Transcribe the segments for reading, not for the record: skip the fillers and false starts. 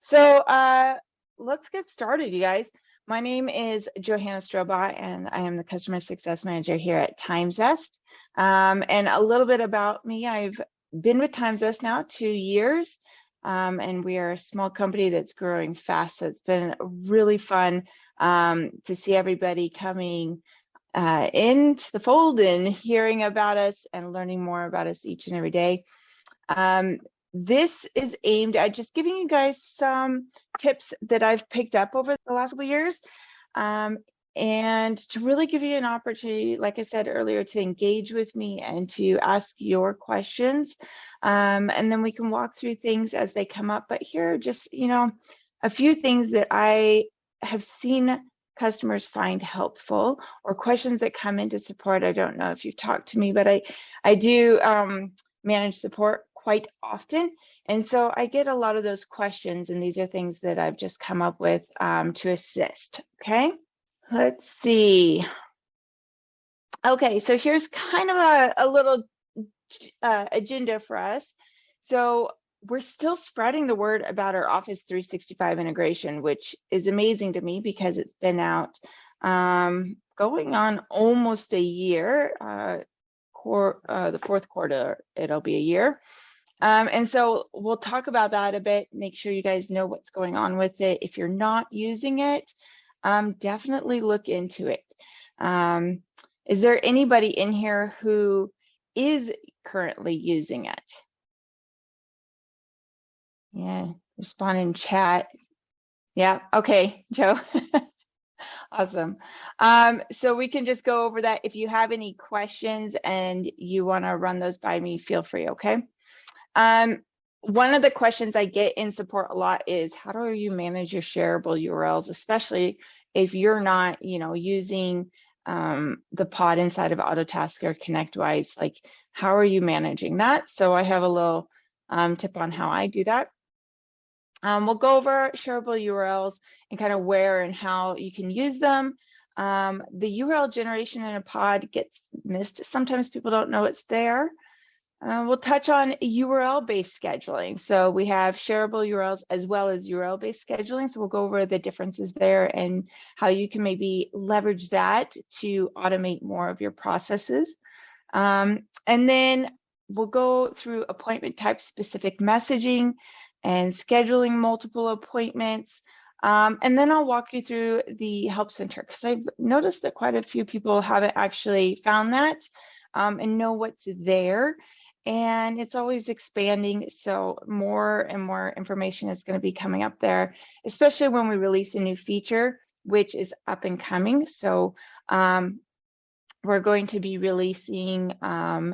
Let's get started, you guys. My name is Johanna Strobot, and I am the Customer Success Manager here at TimeZest. And a little bit about me, I've been with TimeZest now 2 years, and we are a small company that's growing fast. So it's been really fun to see everybody coming into the fold and hearing about us and learning more about us each and every day. This is aimed at just giving you guys some tips that I've picked up over the last couple of years, and to really give you an opportunity, like I said earlier, to engage with me and to ask your questions, and then we can walk through things as they come up. But here are just, a few things that I have seen customers find helpful, or questions that come into support. I don't know if you've talked to me, but I do manage support quite often, and so I get a lot of those questions, and these are things that I've just come up with to assist. Okay, let's see. Okay, so here's kind of a little agenda for us. So we're still spreading the word about our Office 365 integration, which is amazing to me because it's been out going on almost a year. The fourth quarter, it'll be a year. And so we'll talk about that a bit, make sure you guys know what's going on with it. If you're not using it, definitely look into it. Is there anybody in here who is currently using it? Yeah, respond in chat. Yeah, okay, Joe. Awesome. So we can just go over that. If you have any questions and you want to run those by me, feel free, okay? One of the questions I get in support a lot is, how do you manage your shareable URLs, especially if you're not, using the pod inside of Autotask or ConnectWise? Like, how are you managing that? So I have a little tip on how I do that. We'll go over shareable URLs and kind of where and how you can use them. The URL generation in a pod gets missed. Sometimes people don't know it's there. We'll touch on URL-based scheduling. So we have shareable URLs as well as URL-based scheduling. So we'll go over the differences there and how you can maybe leverage that to automate more of your processes. And then we'll go through appointment type specific messaging and scheduling multiple appointments. And then I'll walk you through the Help Center, because I've noticed that quite a few people haven't actually found that and know what's there. And it's always expanding, so more and more information is going to be coming up there, especially when we release a new feature, which is up and coming. So we're going to be releasing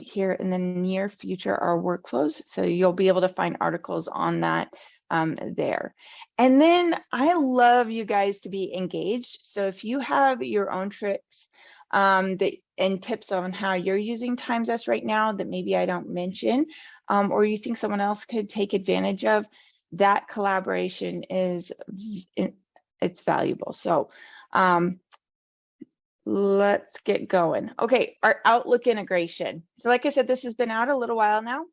here in the near future our workflows, so you'll be able to find articles on that there. And then I love you guys to be engaged. So if you have your own tricks and tips on how you're using TimeZest right now that maybe I don't mention, or you think someone else could take advantage of, that collaboration it's valuable. So let's get going. Okay, our Outlook integration. So like I said, this has been out a little while now.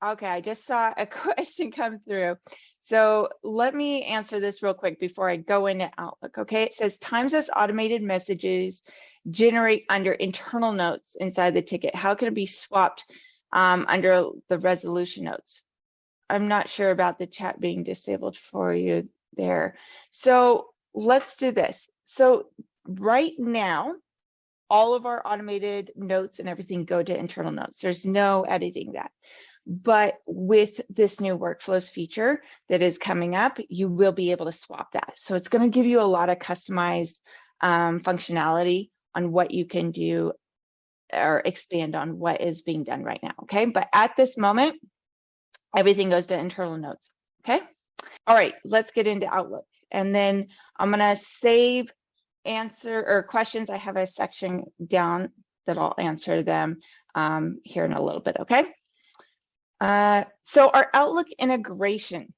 Okay, I just saw a question come through. So let me answer this real quick before I go into Outlook, okay? It says, TimeZest automated messages generate under internal notes inside the ticket. How can it be swapped under the resolution notes? I'm not sure about the chat being disabled for you there. So let's do this. So right now, all of our automated notes and everything go to internal notes. There's no editing that. But with this new workflows feature that is coming up, you will be able to swap that. So it's going to give you a lot of customized functionality on what you can do or expand on what is being done right now, okay? But at this moment, everything goes to internal notes, okay? All right, let's get into Outlook. And then I'm going to save answer or questions. I have a section down that I'll answer them here in a little bit, okay? So our Outlook integration,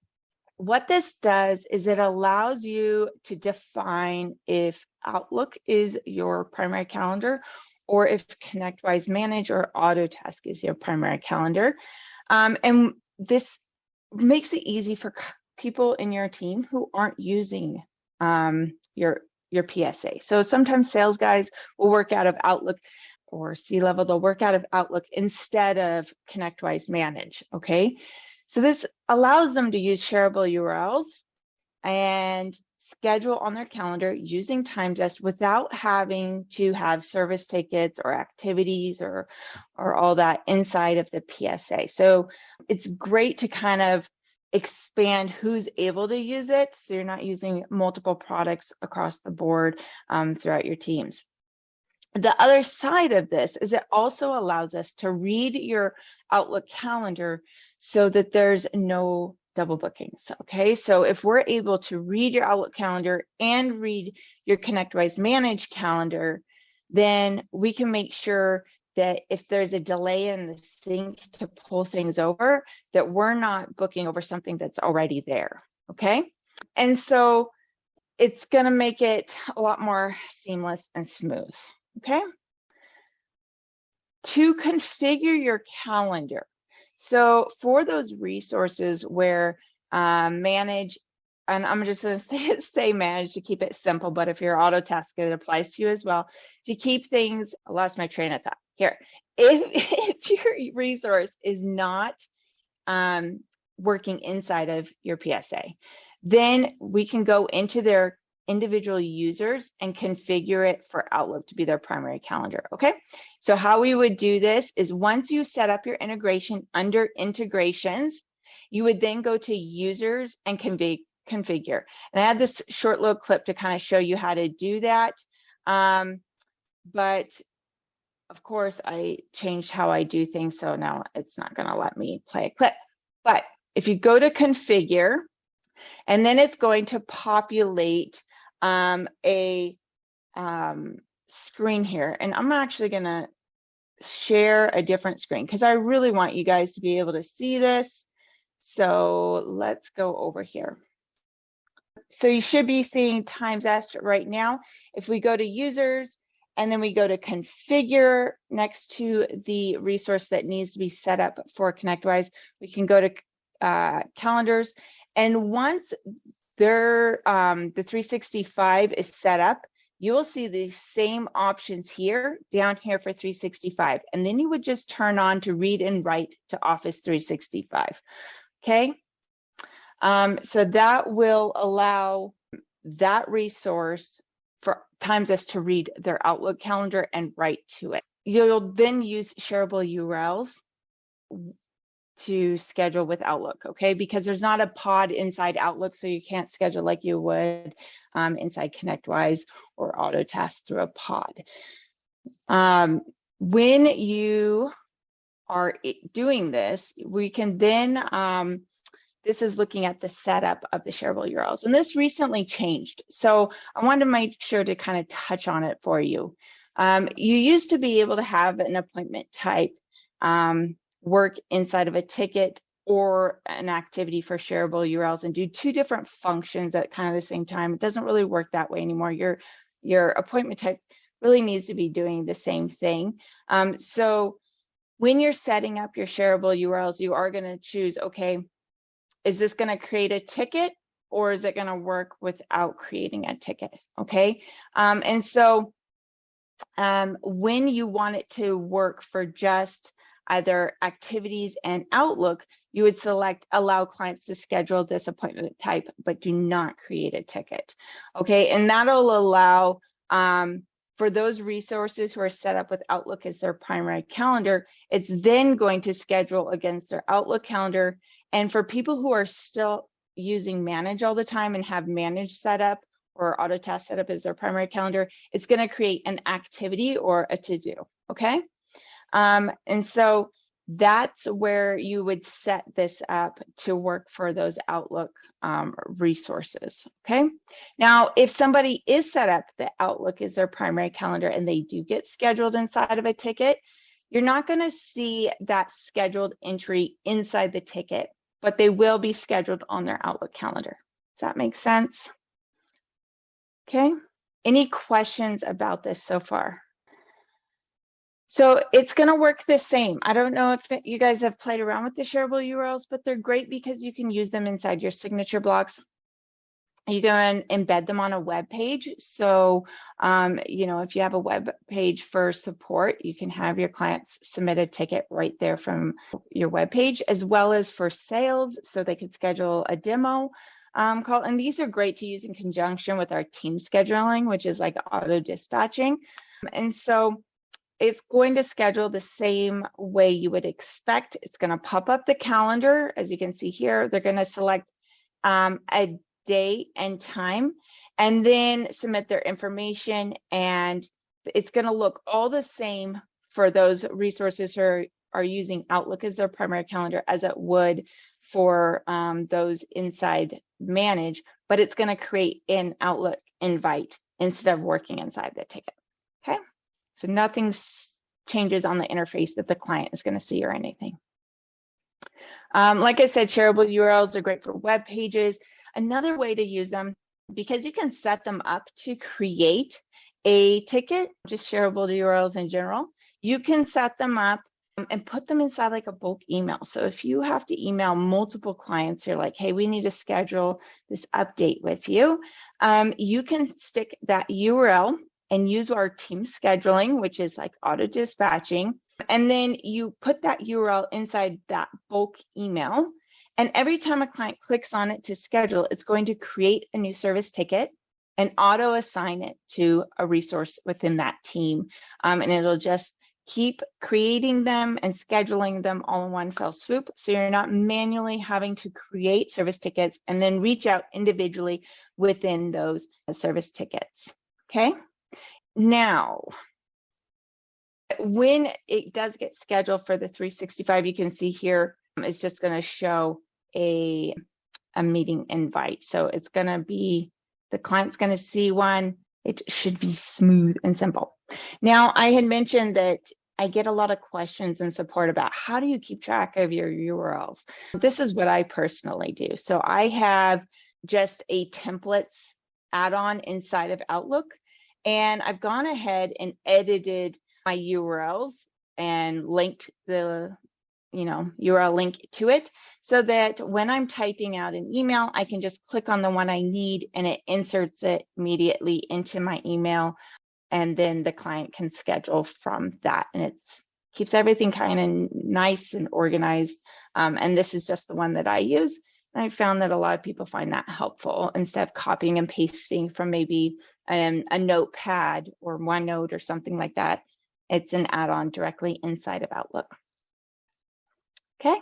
what this does is it allows you to define if Outlook is your primary calendar or if ConnectWise Manage or Autotask is your primary calendar. And this makes it easy for people in your team who aren't using your PSA. So sometimes sales guys will work out of Outlook, or C-level, they'll work out of Outlook instead of ConnectWise Manage, okay? So this allows them to use shareable URLs and schedule on their calendar using TimeZest without having to have service tickets or activities or all that inside of the PSA. So it's great to kind of expand who's able to use it, so you're not using multiple products across the board throughout your teams. The other side of this is it also allows us to read your Outlook calendar so that there's no double bookings, okay? So if we're able to read your Outlook calendar and read your ConnectWise Manage calendar, then we can make sure that if there's a delay in the sync to pull things over, that we're not booking over something that's already there, okay? And so it's gonna make it a lot more seamless and smooth, okay? To configure your calendar. So for those resources where manage, and I'm just going to say manage to keep it simple, but if you're Autotask, it applies to you as well. To keep things, I lost my train of thought here. If your resource is not working inside of your PSA, then we can go into their individual users and configure it for Outlook to be their primary calendar, okay? So how we would do this is once you set up your integration under integrations, you would then go to users and configure. And I had this short little clip to kind of show you how to do that. But of course, I changed how I do things, so now it's not gonna let me play a clip. But if you go to configure, and then it's going to populate a screen here. And I'm actually going to share a different screen because I really want you guys to be able to see this. So let's go over here. So you should be seeing TimeZest right now. If we go to users and then we go to configure next to the resource that needs to be set up for ConnectWise, we can go to calendars. And once the 365 is set up, you will see the same options here, down here for 365. And then you would just turn on to read and write to Office 365, okay? So that will allow that resource for TimeZest to read their Outlook calendar and write to it. You'll then use shareable URLs to schedule with Outlook, okay? Because there's not a pod inside Outlook, so you can't schedule like you would inside ConnectWise or Autotask through a pod. When you are doing this, we can then, this is looking at the setup of the shareable URLs, and this recently changed. So I wanted to make sure to kind of touch on it for you. You used to be able to have an appointment type work inside of a ticket or an activity for shareable URLs and do two different functions at kind of the same time. It doesn't really work that way anymore. Your appointment type really needs to be doing the same thing. So when you're setting up your shareable URLs, you are going to choose, okay, is this going to create a ticket or is it going to work without creating a ticket? Okay. And so when you want it to work for just either activities and Outlook, you would select allow clients to schedule this appointment type, but do not create a ticket. Okay, and that'll allow for those resources who are set up with Outlook as their primary calendar, it's then going to schedule against their Outlook calendar. And for people who are still using Manage all the time and have Manage set up or Autotask set up as their primary calendar, it's going to create an activity or a to-do, okay? And so that's where you would set this up to work for those Outlook resources, okay? Now, if somebody is set up that Outlook is their primary calendar and they do get scheduled inside of a ticket, you're not going to see that scheduled entry inside the ticket, but they will be scheduled on their Outlook calendar. Does that make sense? Okay. Any questions about this so far? So it's going to work the same. I don't know if you guys have played around with the shareable URLs, but they're great because you can use them inside your signature blocks. You can embed them on a web page. So, if you have a web page for support, you can have your clients submit a ticket right there from your web page, as well as for sales, so they could schedule a demo call. And these are great to use in conjunction with our team scheduling, which is like auto dispatching. And so it's going to schedule the same way you would expect. It's going to pop up the calendar. As you can see here, they're going to select a date and time, and then submit their information, and it's going to look all the same for those resources who are using Outlook as their primary calendar as it would for those inside Manage, but it's going to create an Outlook invite instead of working inside the ticket. Okay, so nothing changes on the interface that the client is going to see or anything. Like I said, shareable URLs are great for web pages. Another way to use them, because you can set them up to create a ticket, just shareable URLs in general, you can set them up and put them inside like a bulk email. So if you have to email multiple clients, you're like, hey, we need to schedule this update with you. You can stick that URL and use our team scheduling, which is like auto dispatching. And then you put that URL inside that bulk email. And every time a client clicks on it to schedule, it's going to create a new service ticket and auto assign it to a resource within that team. And it'll just keep creating them and scheduling them all in one fell swoop. So you're not manually having to create service tickets and then reach out individually within those service tickets. Okay. Now, when it does get scheduled for the 365, you can see here, it's just going to show a meeting invite. So it's going to be, the client's going to see one. It should be smooth and simple. Now, I had mentioned that I get a lot of questions and support about how do you keep track of your URLs? This is what I personally do. So I have just a templates add-on inside of Outlook, and I've gone ahead and edited my URLs and linked the URL link to it, so that when I'm typing out an email, I can just click on the one I need and it inserts it immediately into my email, and then the client can schedule from that, and it keeps everything kind of nice and organized. And this is just the one that I use. And I found that a lot of people find that helpful instead of copying and pasting from maybe a notepad or OneNote or something like that. It's an add-on directly inside of Outlook. Okay.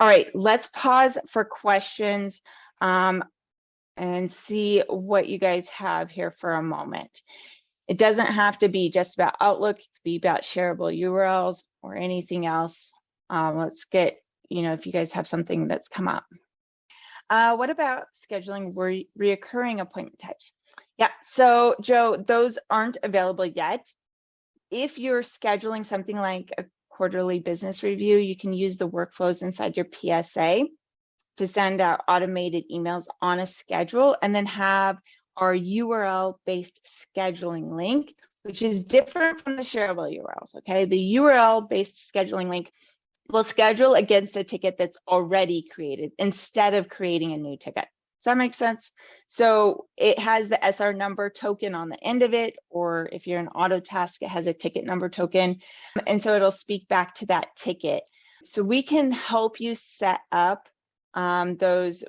All right, let's pause for questions and see what you guys have here for a moment. It doesn't have to be just about Outlook. It could be about shareable URLs or anything else. Let's get, if you guys have something that's come up. What about scheduling reoccurring appointment types? Yeah, so Joe, those aren't available yet. If you're scheduling something like a quarterly business review, you can use the workflows inside your PSA to send out automated emails on a schedule, and then have our URL-based scheduling link, which is different from the shareable URLs, okay? The URL-based scheduling link will schedule against a ticket that's already created instead of creating a new ticket. Does that make sense? So it has the SR number token on the end of it, or if you're an auto task, it has a ticket number token. And so it'll speak back to that ticket. So we can help you set up those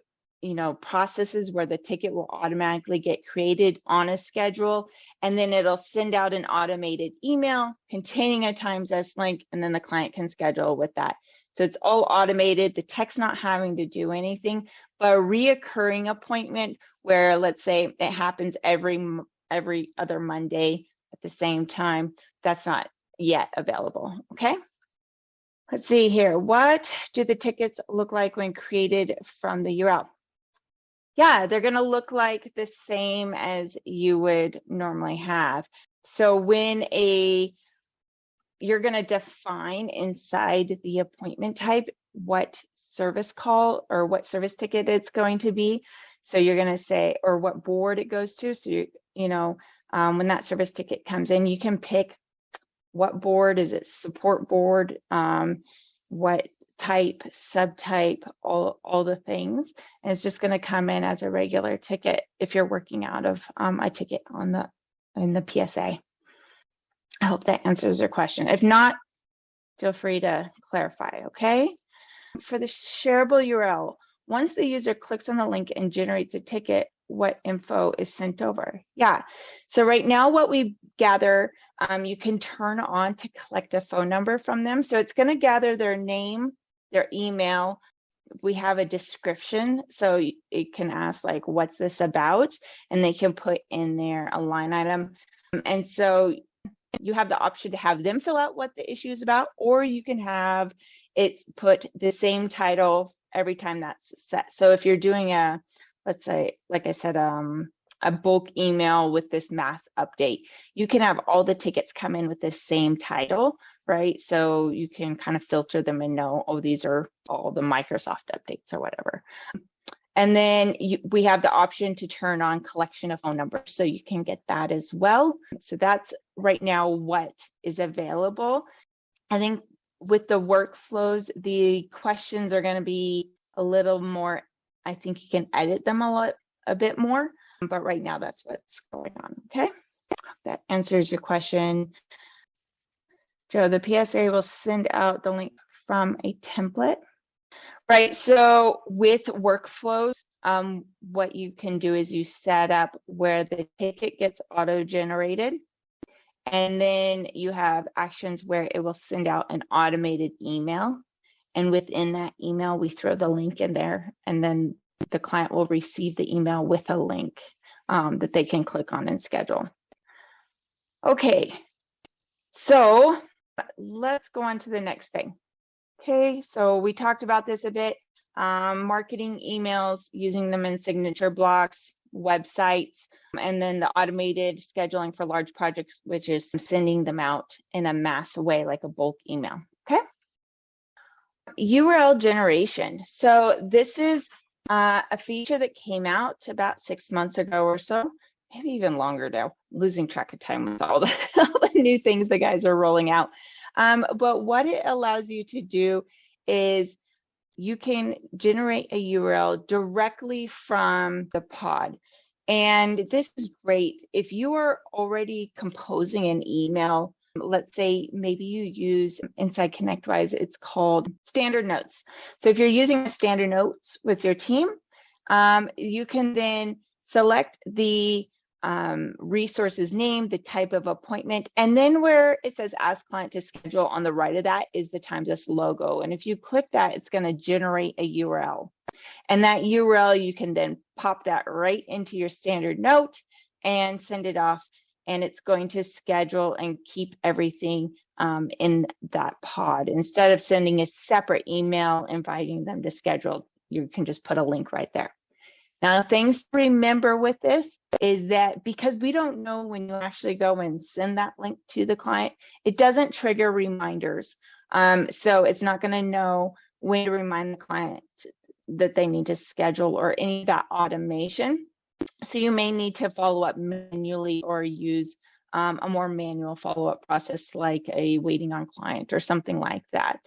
processes where the ticket will automatically get created on a schedule, and then it'll send out an automated email containing a TimeZest link, and then the client can schedule with that. So it's all automated, the tech's not having to do anything. But a reoccurring appointment where, let's say, it happens every other Monday at the same time, that's not yet available, okay? Let's see here. What do the tickets look like when created from the URL? Yeah, they're going to look like the same as you would normally have. So when you're going to define inside the appointment type what service call or what service ticket it's going to be. So you're going to say, or what board it goes to. So when that service ticket comes in, you can pick what board. Is it support board? What type, subtype, all the things. And it's just going to come in as a regular ticket if you're working out of a ticket in the PSA. I hope that answers your question. If not, feel free to clarify, okay? For the shareable URL, once the user clicks on the link and generates a ticket, what info is sent over? Yeah, so right now what we gather, you can turn on to collect a phone number from them. So it's going to gather their name, their email. We have a description, so it can ask like, what's this about? And they can put in there a line item. And so you have the option to have them fill out what the issue is about, or you can have it put the same title every time that's set. So if you're doing a, let's say, like I said, a bulk email with this mass update, you can have all the tickets come in with the same title, right? So you can kind of filter them and know, oh, these are all the Microsoft updates or whatever. And then we have the option to turn on collection of phone numbers, so you can get that as well. So that's right now what is available. I think with the workflows, the questions are going to be a little more, I think you can edit them a bit more, but right now that's what's going on, okay? That answers your question. Joe, the PSA will send out the link from a template. Right, so with workflows, what you can do is you set up where the ticket gets auto-generated, and then you have actions where it will send out an automated email. And within that email, we throw the link in there, and then the client will receive the email with a link that they can click on and schedule. Okay, so let's go on to the next thing. Okay, so we talked about this a bit. Marketing emails, using them in signature blocks, websites, and then the automated scheduling for large projects, which is sending them out in a mass way, like a bulk email. Okay. URL generation. So this is a feature that came out about 6 months ago or so, maybe even longer now. Losing track of time with all the new things the guys are rolling out. But what it allows you to do is you can generate a URL directly from the pod. And this is great if you are already composing an email. Let's say maybe you use inside ConnectWise, it's called standard notes. So if you're using standard notes with your team, you can then select the resources name, the type of appointment, and then where it says ask client to schedule on the right of that is the TimeZest logo. And if you click that, it's going to generate a URL. And that URL, you can then pop that right into your standard note and send it off. And it's going to schedule and keep everything in that pod. Instead of sending a separate email inviting them to schedule, you can just put a link right there. Now, things to remember with this is that because we don't know when you actually go and send that link to the client, it doesn't trigger reminders. So it's not going to know when to remind the client that they need to schedule or any of that automation. So you may need to follow up manually or use a more manual follow-up process like a waiting on client or something like that.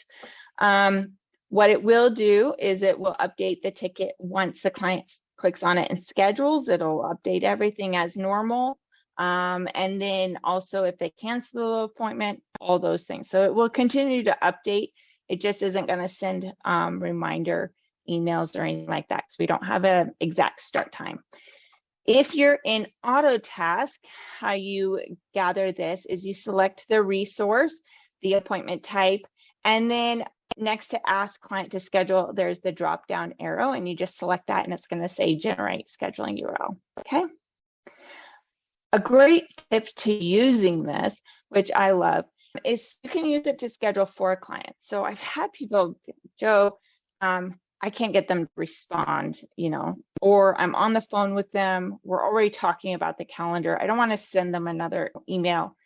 What it will do is it will update the ticket once the client clicks on it and schedules. It'll update everything as normal. And then also if they cancel the appointment, all those things. So it will continue to update. It just isn't going to send reminder emails or anything like that because we don't have an exact start time. If you're in AutoTask, how you gather this is you select the resource, the appointment type, and then next to ask client to schedule, there's the drop down arrow and you just select that and it's going to say generate scheduling URL. Okay. A great tip to using this, which I love, is you can use it to schedule for a client. So I've had people, Joe, I can't get them to respond, or I'm on the phone with them. We're already talking about the calendar. I don't want to send them another email.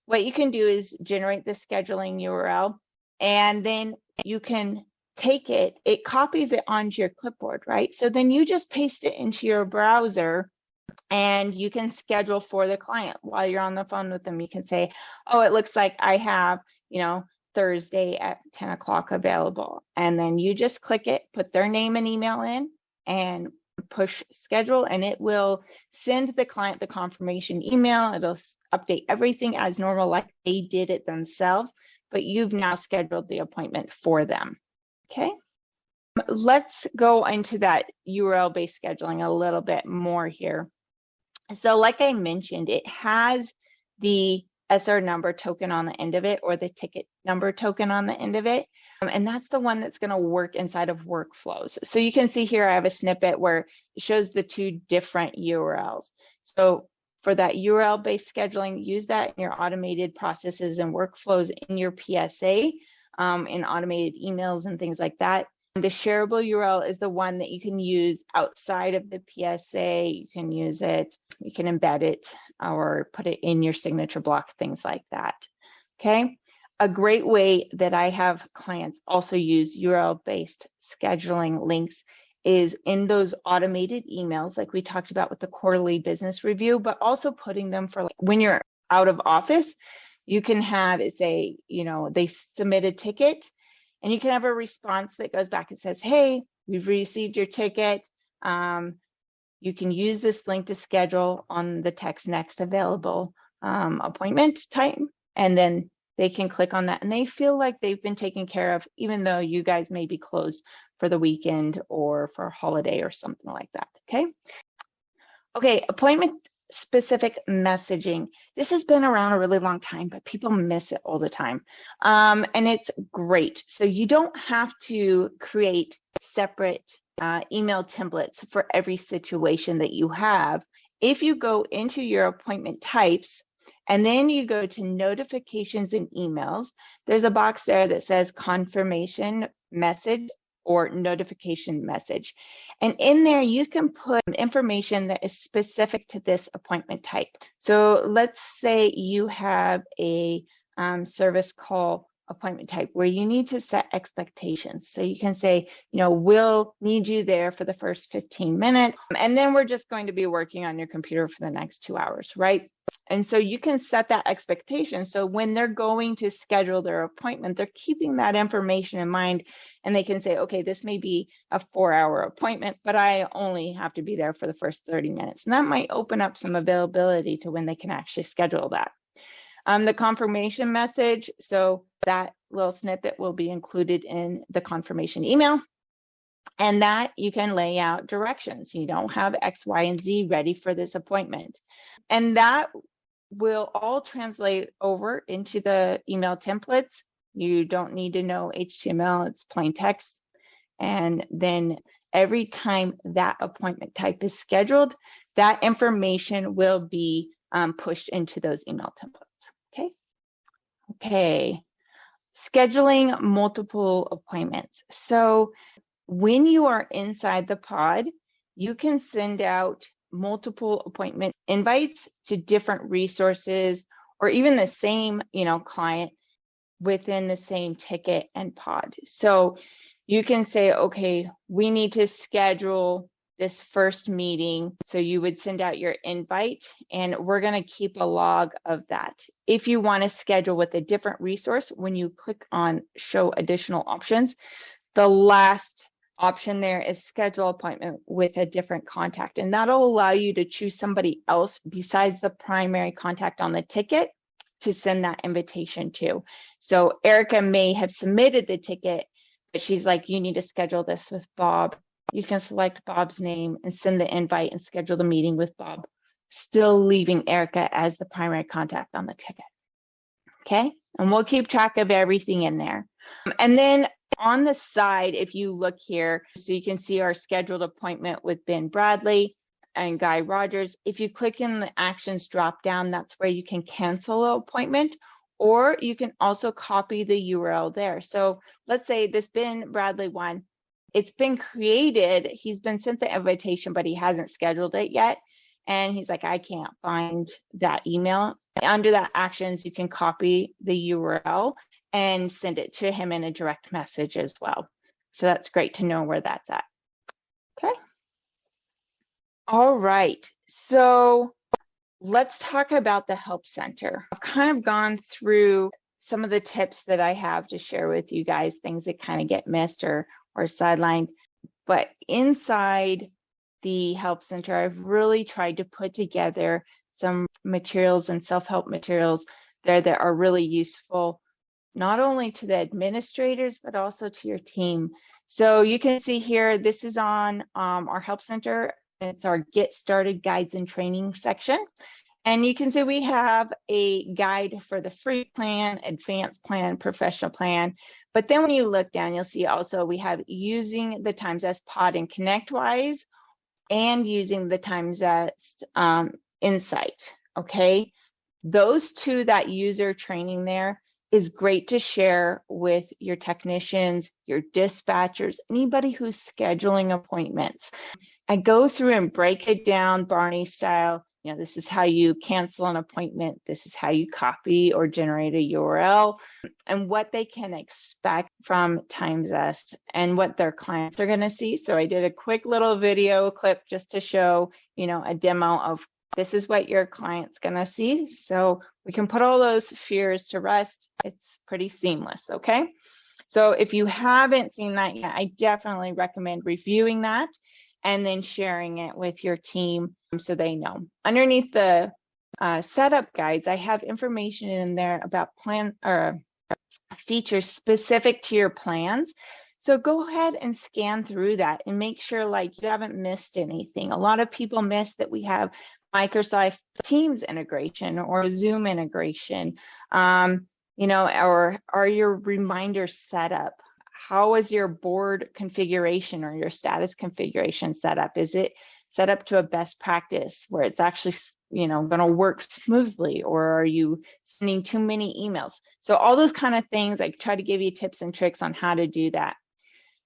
What you can do is generate the scheduling URL, and then you can take it, it copies it onto your clipboard, right? So then you just paste it into your browser and you can schedule for the client while you're on the phone with them. You can say, oh, it looks like I have, Thursday at 10 o'clock available. And then you just click it, put their name and email in, and push schedule, and it will send the client the confirmation email. It'll update everything as normal, like they did it themselves, but you've now scheduled the appointment for them. Okay. Let's go into that URL-based scheduling a little bit more here. So like I mentioned, it has the SR number token on the end of it, or the ticket number token on the end of it. And that's the one that's going to work inside of workflows. So you can see here, I have a snippet where it shows the two different URLs. So for that URL-based scheduling, use that in your automated processes and workflows in your PSA, in automated emails and things like that. The shareable URL is the one that you can use outside of the PSA. You can use it, you can embed it, or put it in your signature block, things like that. Okay. A great way that I have clients also use URL-based scheduling links is in those automated emails, like we talked about with the quarterly business review, but also putting them for when you're out of office. You can have it say, they submit a ticket, and you can have a response that goes back and says, hey, we've received your ticket. You can use this link to schedule on the text next available appointment time. And then they can click on that and they feel like they've been taken care of, even though you guys may be closed for the weekend or for a holiday or something like that. Okay. Okay, appointment specific messaging. This has been around a really long time, but people miss it all the time. And it's great. So you don't have to create separate email templates for every situation that you have. If you go into your appointment types, and then you go to notifications and emails, there's a box there that says confirmation message or notification message. And in there, you can put information that is specific to this appointment type. So let's say you have a service call appointment type where you need to set expectations. So you can say, we'll need you there for the first 15 minutes, and then we're just going to be working on your computer for the next 2 hours, right? And so you can set that expectation. So when they're going to schedule their appointment, they're keeping that information in mind, and they can say, okay, this may be a 4-hour appointment, but I only have to be there for the first 30 minutes. And that might open up some availability to when they can actually schedule that. The confirmation message, so that little snippet will be included in the confirmation email. And that you can lay out directions. You don't have X, Y, and Z ready for this appointment. And that will all translate over into the email templates. You don't need to know HTML, it's plain text. And then every time that appointment type is scheduled, that information will be pushed into those email templates. Okay. Scheduling multiple appointments. So when you are inside the pod, you can send out multiple appointment invites to different resources, or even the same, client within the same ticket and pod. So you can say, okay, we need to schedule this first meeting. So you would send out your invite, and we're going to keep a log of that. If you want to schedule with a different resource, when you click on show additional options, the last option there is schedule appointment with a different contact. And that'll allow you to choose somebody else besides the primary contact on the ticket to send that invitation to. So Erica may have submitted the ticket, but she's like, you need to schedule this with Bob. You can select Bob's name and send the invite and schedule the meeting with Bob, still leaving Erica as the primary contact on the ticket. Okay, and we'll keep track of everything in there. And then on the side, if you look here, so you can see our scheduled appointment with Ben Bradley and Guy Rogers. If you click in the actions drop down, that's where you can cancel an appointment, or you can also copy the URL there. So let's say this Ben Bradley one, it's been created, he's been sent the invitation, but he hasn't scheduled it yet. And he's like, I can't find that email. Under that actions, you can copy the URL and send it to him in a direct message as well. So that's great to know where that's at. Okay. All right, so let's talk about the Help Center. I've kind of gone through some of the tips that I have to share with you guys, things that kind of get missed or sidelined. But inside the Help Center, I've really tried to put together some materials and self-help materials there that are really useful, not only to the administrators, but also to your team. So you can see here, this is on our Help Center. It's our Get Started Guides and Training section. And you can see we have a guide for the free plan, advanced plan, professional plan. But then when you look down, you'll see also we have using the TimeZest Pod and ConnectWise and using the TimeZest Insight, okay? Those two, that user training there is great to share with your technicians, your dispatchers, anybody who's scheduling appointments. I go through and break it down Barney style. You know, this is how you cancel an appointment. This is how you copy or generate a URL, and what they can expect from TimeZest and what their clients are going to see. So I did a quick little video clip just to show, you know, a demo of this is what your client's going to see. So we can put all those fears to rest. It's pretty seamless, okay? So if you haven't seen that yet, I definitely recommend reviewing that and then sharing it with your team so they know. Underneath the setup guides, I have information in there about plan or features specific to your plans. So go ahead and scan through that and make sure like you haven't missed anything. A lot of people miss that we have Microsoft Teams integration or Zoom integration, you know, or are your reminders set up? How is your board configuration or your status configuration set up? Is it set up to a best practice where it's actually, you know, going to work smoothly, or are you sending too many emails? So all those kind of things, I try to give you tips and tricks on how to do that.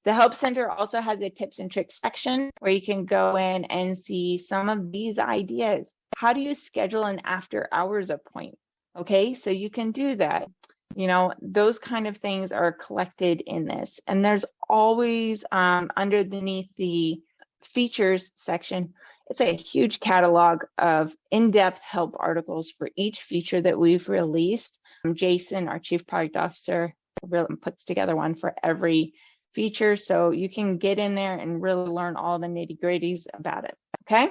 The Help Center also has a tips and tricks section where you can go in and see some of these ideas. How do you schedule an after hours appointment? Okay, so you can do that. You know, those kind of things are collected in this. And there's always underneath the features section, it's a huge catalog of in-depth help articles for each feature that we've released. Jason, our Chief Product Officer, really puts together one for every feature, so you can get in there and really learn all the nitty-gritties about it, okay?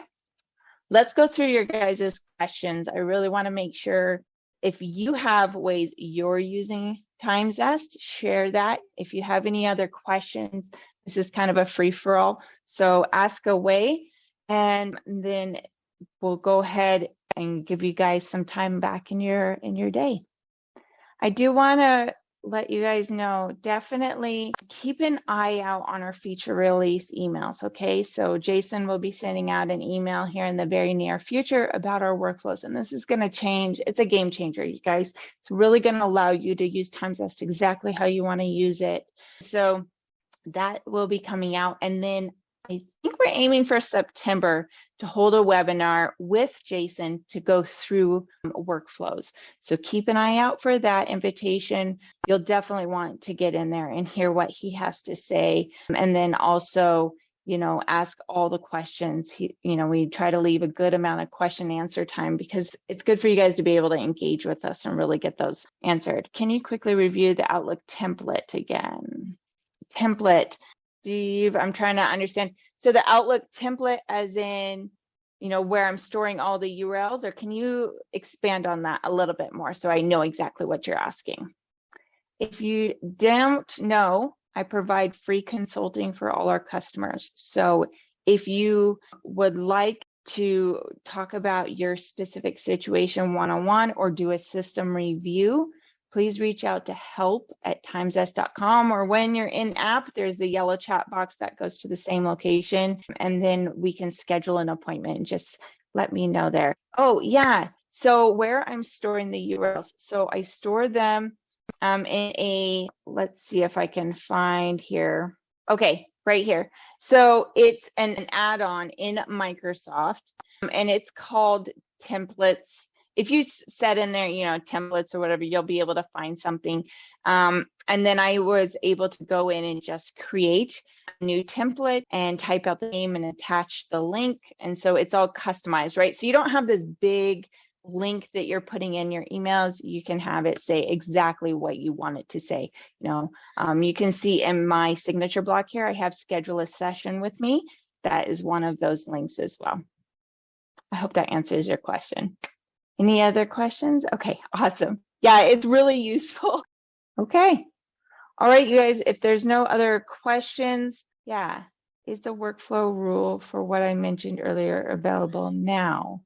Let's go through your guys' questions. I really want to make sure if you have ways you're using TimeZest, share that. If you have any other questions, this is kind of a free-for-all, so ask away, and then we'll go ahead and give you guys some time back in your day. I do want to let you guys know, definitely keep an eye out on our feature release emails, okay? So Jason will be sending out an email here in the very near future about our workflows, and this is going to change. It's a game changer, you guys. It's really going to allow you to use TimeZest exactly how you want to use it. So that will be coming out, and then I think we're aiming for September to hold a webinar with Jason to go through workflows. So keep an eye out for that invitation. You'll definitely want to get in there and hear what he has to say. And then also, you know, ask all the questions. You know, we try to leave a good amount of question and answer time because it's good for you guys to be able to engage with us and really get those answered. Can you quickly review the Outlook template again? Template. Steve, I'm trying to understand. So the Outlook template as in, you know, where I'm storing all the URLs, or can you expand on that a little bit more so I know exactly what you're asking? If you don't know, I provide free consulting for all our customers. So if you would like to talk about your specific situation one-on-one or do a system review, please reach out to help@timezest.com, or when you're in app, there's the yellow chat box that goes to the same location, and then we can schedule an appointment and just let me know there. Oh yeah, so where I'm storing the URLs, so I store them in a, let's see if I can find here. Okay, right here. So it's an add-on in Microsoft, and it's called Templates. if you set in there, you know, templates or whatever, you'll be able to find something. And then I was able to go in and just create a new template and type out the name and attach the link. And so it's all customized, right? So you don't have this big link that you're putting in your emails. You can have it say exactly what you want it to say. You know, you can see in my signature block here, I have schedule a session with me. That is one of those links as well. I hope that answers your question. Any other questions? Okay, awesome. Yeah, it's really useful. Okay. All right, you guys, if there's no other questions, yeah. Is the workflow rule for what I mentioned earlier available now?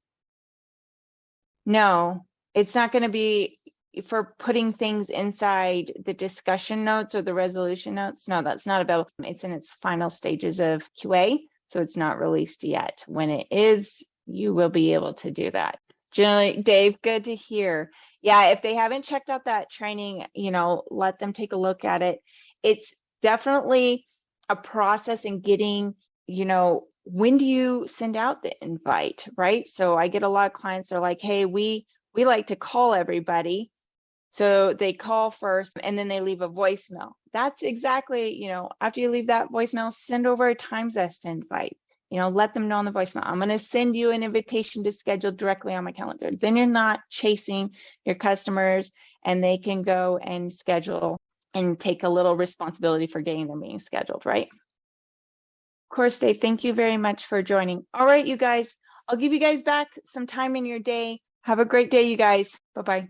No, it's not going to be for putting things inside the discussion notes or the resolution notes. No, that's not available. It's in its final stages of QA, so it's not released yet. When it is, you will be able to do that. Generally, Dave, good to hear. Yeah, if they haven't checked out that training, you know, let them take a look at it. It's definitely a process in getting, you know, when do you send out the invite, right? So I get a lot of clients, they're like, hey, we like to call everybody. So they call first and then they leave a voicemail. That's exactly, you know, after you leave that voicemail, send over a TimeZest invite. You know, let them know on the voicemail, I'm going to send you an invitation to schedule directly on my calendar. Then you're not chasing your customers and they can go and schedule and take a little responsibility for getting their meeting scheduled, right? Of course, Dave, thank you very much for joining. All right, you guys, I'll give you guys back some time in your day. Have a great day, you guys. Bye-bye.